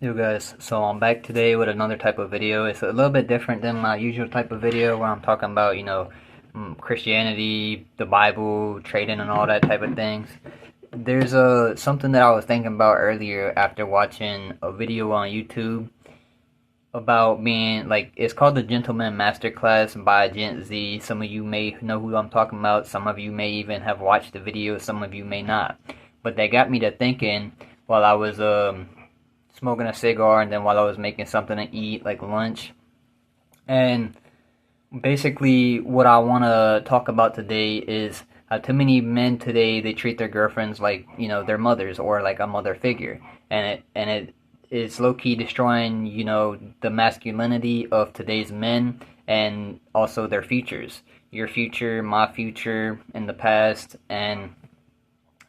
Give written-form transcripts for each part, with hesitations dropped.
Yo guys, so I'm back today with another type of video. It's a little bit different than my usual type of video where I'm talking about, Christianity, the Bible, trading and all that type of things. There's something that I was thinking about earlier after watching a video on YouTube about being like it's called the Gentleman Masterclass by Gent Z. Some of you may know who I'm talking about. Some of you may even have watched the video. Some of you may not. But that got me to thinking while I was smoking a cigar and then while I was making something to eat like lunch. And basically what I want to talk about today is how too many men today they treat their girlfriends like, their mothers or like a mother figure. And it is low key destroying, the masculinity of today's men and also their futures. Your future, my future in the past. And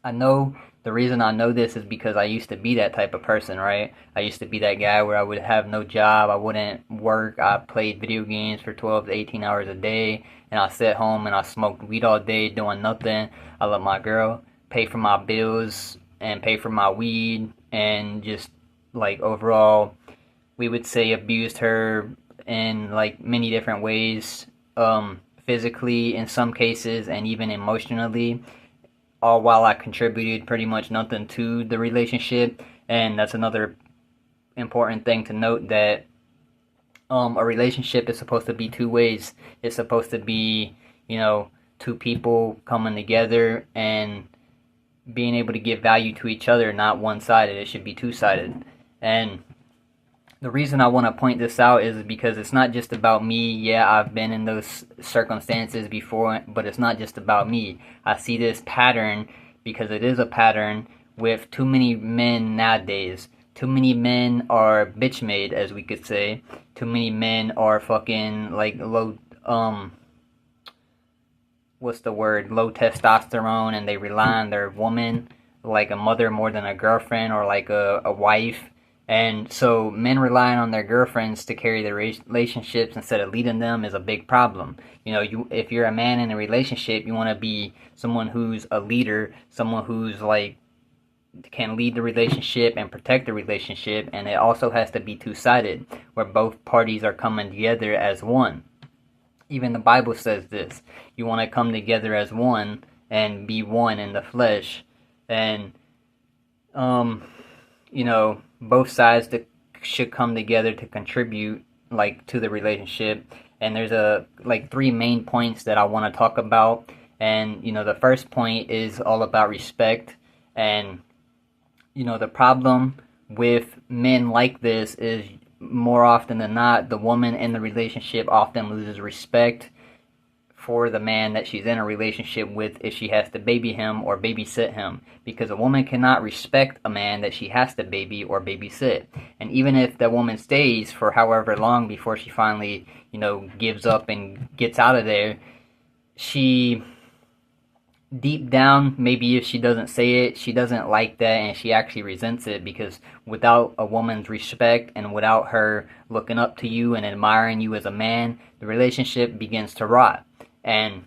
I know the reason I know this is because I used to be that type of person, right? I used to be that guy where I would have no job, I wouldn't work, I played video games for 12 to 18 hours a day, and I sat home and I smoked weed all day doing nothing. I let my girl pay for my bills and pay for my weed and just like overall we would say abused her in like many different ways, physically in some cases and even emotionally, all while I contributed pretty much nothing to the relationship. And that's another important thing to note, that a relationship is supposed to be two ways. It's supposed to be, two people coming together and being able to give value to each other, not one-sided. It should be two-sided. And the reason I want to point this out is because it's not just about me. Yeah, I've been in those circumstances before, but it's not just about me. I see this pattern, because it is a pattern, with too many men nowadays. Too many men are bitch made, as we could say. Too many men are fucking like low, what's the word? Low testosterone, and they rely on their woman like a mother more than a girlfriend or like a wife. And so men relying on their girlfriends to carry their relationships instead of leading them is a big problem. If you're a man in a relationship, you want to be someone who's a leader, someone who's like can lead the relationship and protect the relationship, and it also has to be two-sided, where both parties are coming together as one. Even the Bible says this. You want to come together as one and be one in the flesh. And both sides should come together to contribute like to the relationship. And there's three main points that I want to talk about. And the first point is all about respect. And the problem with men like this is, more often than not, the woman in the relationship often loses respect for the man that she's in a relationship with if she has to baby him or babysit him, because a woman cannot respect a man that she has to baby or babysit. And even if the woman stays for however long before she finally gives up and gets out of there, she deep down, maybe if she doesn't say it, she doesn't like that, and she actually resents it, because without a woman's respect and without her looking up to you and admiring you as a man, the relationship begins to rot. And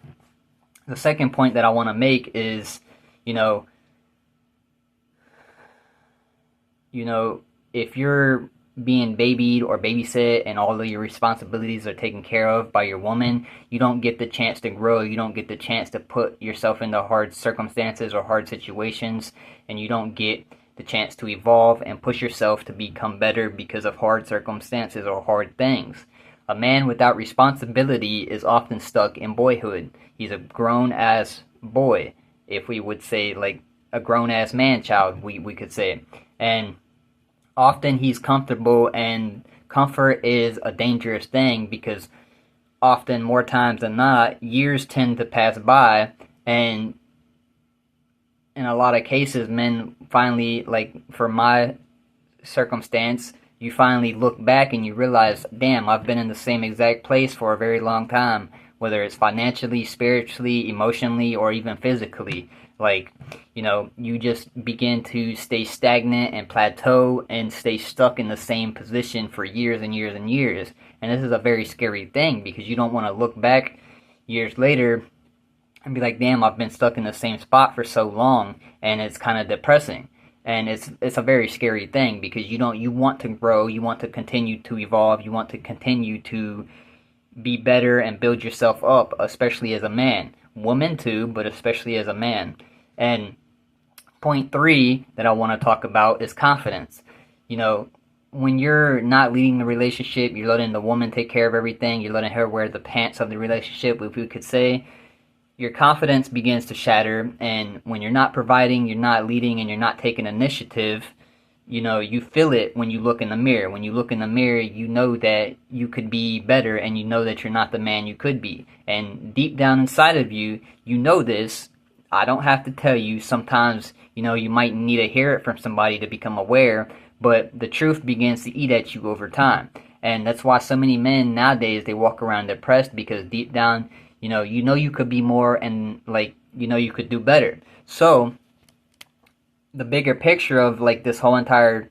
the second point that I want to make is, if you're being babied or babysit and all of your responsibilities are taken care of by your woman, you don't get the chance to grow. You don't get the chance to put yourself into hard circumstances or hard situations, and you don't get the chance to evolve and push yourself to become better because of hard circumstances or hard things. A man without responsibility is often stuck in boyhood. He's a grown-ass boy, if we would say, like a grown-ass man-child, we could say. And often he's comfortable, and comfort is a dangerous thing, because often, more times than not, years tend to pass by, and in a lot of cases, men finally, like for my circumstance, you finally look back and you realize, damn, I've been in the same exact place for a very long time, whether it's financially, spiritually, emotionally, or even physically. Like, you just begin to stay stagnant and plateau and stay stuck in the same position for years and years and years. And this is a very scary thing, because you don't want to look back years later and be like, damn, I've been stuck in the same spot for so long, and it's kind of depressing. And it's a very scary thing, because you want to grow, you want to continue to evolve, you want to continue to be better and build yourself up, especially as a man. Women too, but especially as a man. And point three that I want to talk about is confidence. You know, when you're not leading the relationship, you're letting the woman take care of everything, you're letting her wear the pants of the relationship, if we could say, your confidence begins to shatter. And when you're not providing, you're not leading, and you're not taking initiative, you feel it when you look in the mirror. When you look in the mirror, you know that you could be better, and you know that you're not the man you could be. And deep down inside of you, you know this. I don't have to tell you. Sometimes, you might need to hear it from somebody to become aware, but the truth begins to eat at you over time. And that's why so many men nowadays, they walk around depressed, because deep down, you could be more, and you could do better. So the bigger picture of this whole entire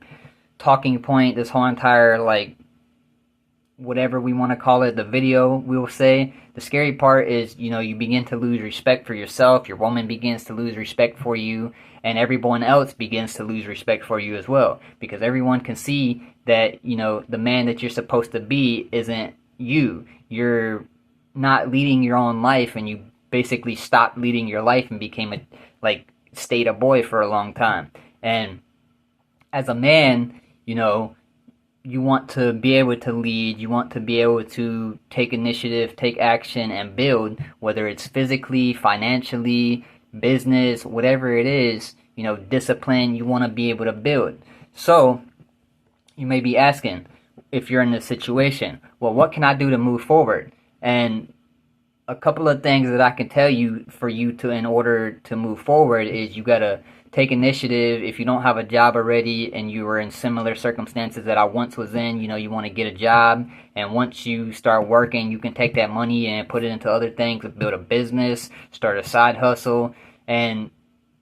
talking point, this whole entire whatever we want to call it, the video, we will say, the scary part is, you begin to lose respect for yourself, your woman begins to lose respect for you, and everyone else begins to lose respect for you as well, because everyone can see that, the man that you're supposed to be isn't you. You're not leading your own life, and you basically stopped leading your life and became stayed a boy for a long time. And as a man, you want to be able to lead, you want to be able to take initiative, take action, and build, whether it's physically, financially, business, whatever it is, discipline, you want to be able to build. So you may be asking, if you're in this situation, well, what can I do to move forward? And a couple of things that I can tell you for you to, in order to move forward, is you gotta take initiative. If you don't have a job already and you were in similar circumstances that I once was in, you want to get a job, and once you start working, you can take that money and put it into other things, build a business, start a side hustle. And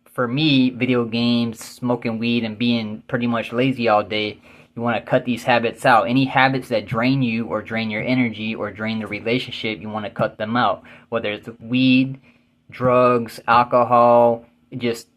for me, video games, smoking weed, and being pretty much lazy all day, you want to cut these habits out. Any habits that drain you, or drain your energy, or drain the relationship, you want to cut them out. Whether it's weed, drugs, alcohol, just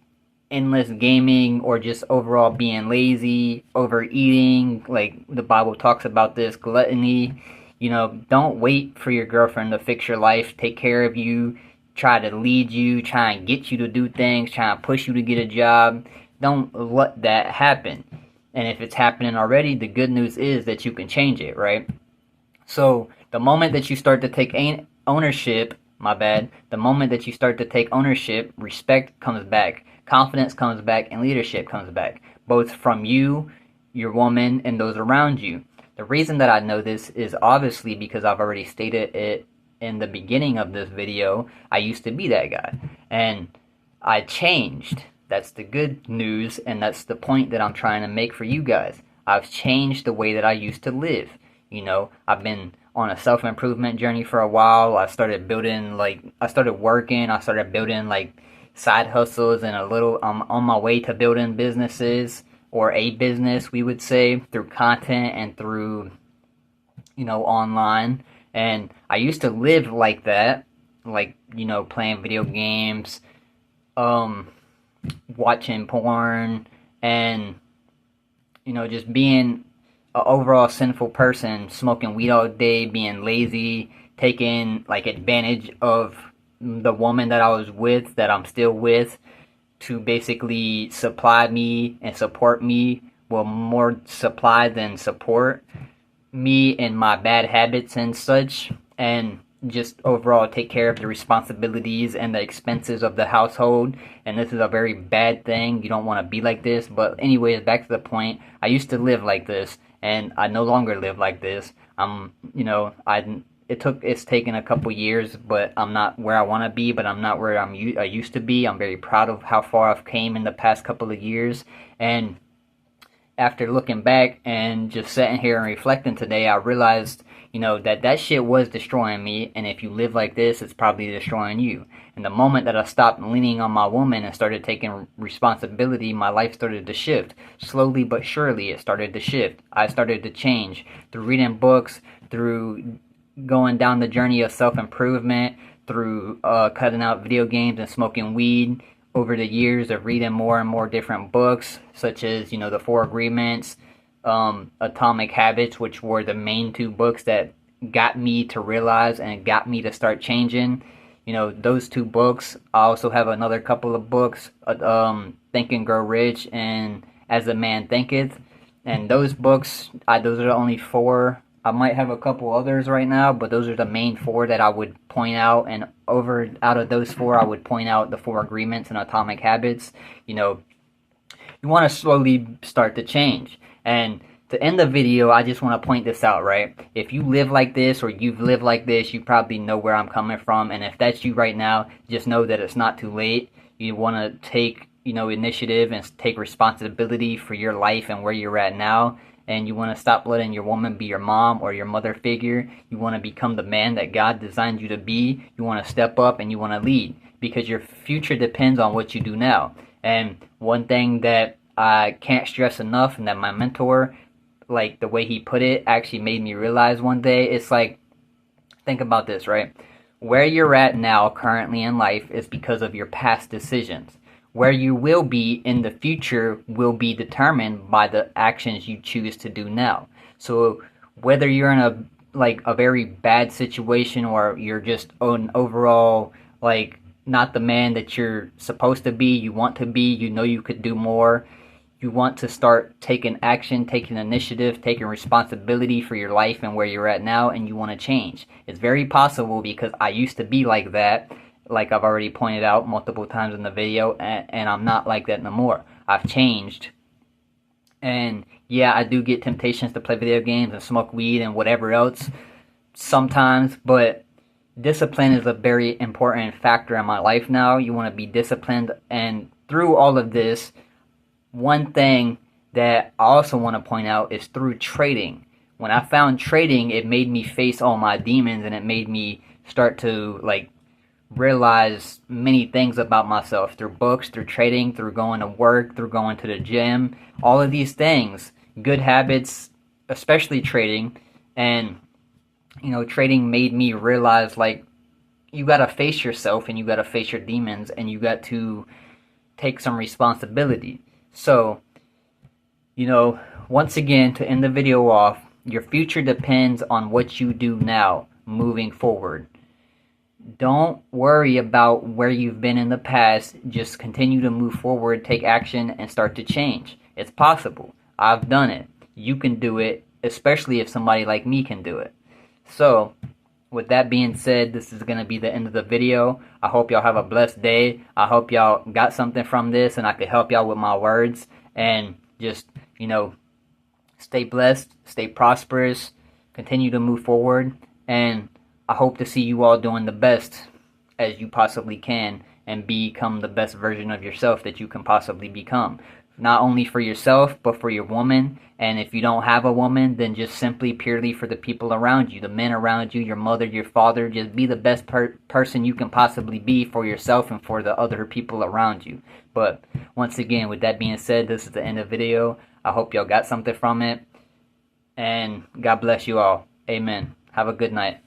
endless gaming, or just overall being lazy, overeating, like the Bible talks about this, gluttony. Don't wait for your girlfriend to fix your life, take care of you, try to lead you, try and get you to do things, try and push you to get a job. Don't let that happen. And if it's happening already, the good news is that you can change it, right? So the moment that you start to take ownership, the moment that you start to take ownership, respect comes back, confidence comes back, and leadership comes back, both from you, your woman, and those around you. The reason that I know this is obviously because I've already stated it in the beginning of this video. I used to be that guy, and I changed. That's the good news, and that's the point that I'm trying to make for you guys. I've changed the way that I used to live. I've been on a self-improvement journey for a while. I started building, I started working, I started building, side hustles, and I'm on my way to building businesses, or a business, we would say, through content and through, online. And I used to live like that, playing video games, watching porn, and just being an overall sinful person, smoking weed all day, being lazy, taking advantage of the woman that I was with, that I'm still with, to basically supply me and support me. Well, more supply than support me and my bad habits and such, and just overall take care of the responsibilities and the expenses of the household. And this is a very bad thing. You don't want to be like this. But anyways, back to the point, I used to live like this, and I no longer live like this. It's taken a couple years, but I'm not where I want to be, but I'm not where I used to be. I'm very proud of how far I've came in the past couple of years. And after looking back and just sitting here and reflecting today, I realized, that shit was destroying me. And if you live like this, it's probably destroying you. And the moment that I stopped leaning on my woman and started taking responsibility, my life started to shift. Slowly but surely, it started to shift. I started to change through reading books, through going down the journey of self-improvement, through cutting out video games and smoking weed, over the years of reading more and more different books, such as, you know, The Four Agreements, Atomic Habits, which were the main two books that got me to realize and got me to start changing. You know, those two books. I also have another couple of books, Think and Grow Rich and As a Man Thinketh. And those books, those are the only four. I might have a couple others right now, but those are the main four that I would point out. And out of those four, I would point out The Four Agreements and Atomic Habits. You know, you want to slowly start to change. And to end the video, I just want to point this out, right? If you live like this or you've lived like this, you probably know where I'm coming from. And if that's you right now, just know that it's not too late. You want to take, you know, initiative and take responsibility for your life and where you're at now. And you want to stop letting your woman be your mom or your mother figure. You want to become the man that God designed you to be. You want to step up and you want to lead, because your future depends on what you do now. And one thing that I can't stress enough, and that my mentor, like the way he put it, actually made me realize one day, it's like, think about this, right? Where you're at now currently in life is because of your past decisions. Where you will be in the future will be determined by the actions you choose to do now. So whether you're in a very bad situation, or you're just an overall, like, not the man that you're supposed to be, you want to be, you know you could do more, you want to start taking action, taking initiative, taking responsibility for your life and where you're at now, and you want to change. It's very possible, because I used to be like that, like I've already pointed out multiple times in the video, and I'm not like that no more. I've changed. And yeah, I do get temptations to play video games and smoke weed and whatever else sometimes, but discipline is a very important factor in my life now. You want to be disciplined. And through all of this, one thing that I also want to point out is through trading. When I found trading, it made me face all my demons, and it made me start to, like, realize many things about myself through books, through trading, through going to work, through going to the gym, all of these things, good habits, especially trading. And, you know, trading made me realize, like, you got to face yourself and you got to face your demons, and you got to take some responsibility. So, you know, once again, to end the video off, your future depends on what you do now moving forward. Don't worry about where you've been in the past. Just continue to move forward, take action, and start to change. It's possible. I've done it. You can do it, especially if somebody like me can do it. So, with that being said, this is going to be the end of the video. I hope y'all have a blessed day. I hope y'all got something from this, and I could help y'all with my words. And just, you know, stay blessed, stay prosperous, continue to move forward, and I hope to see you all doing the best as you possibly can, and become the best version of yourself that you can possibly become. Not only for yourself, but for your woman. And if you don't have a woman, then just simply purely for the people around you, the men around you, your mother, your father. Just be the best person you can possibly be for yourself and for the other people around you. But once again, with that being said, this is the end of the video. I hope y'all got something from it. And God bless you all. Amen. Have a good night.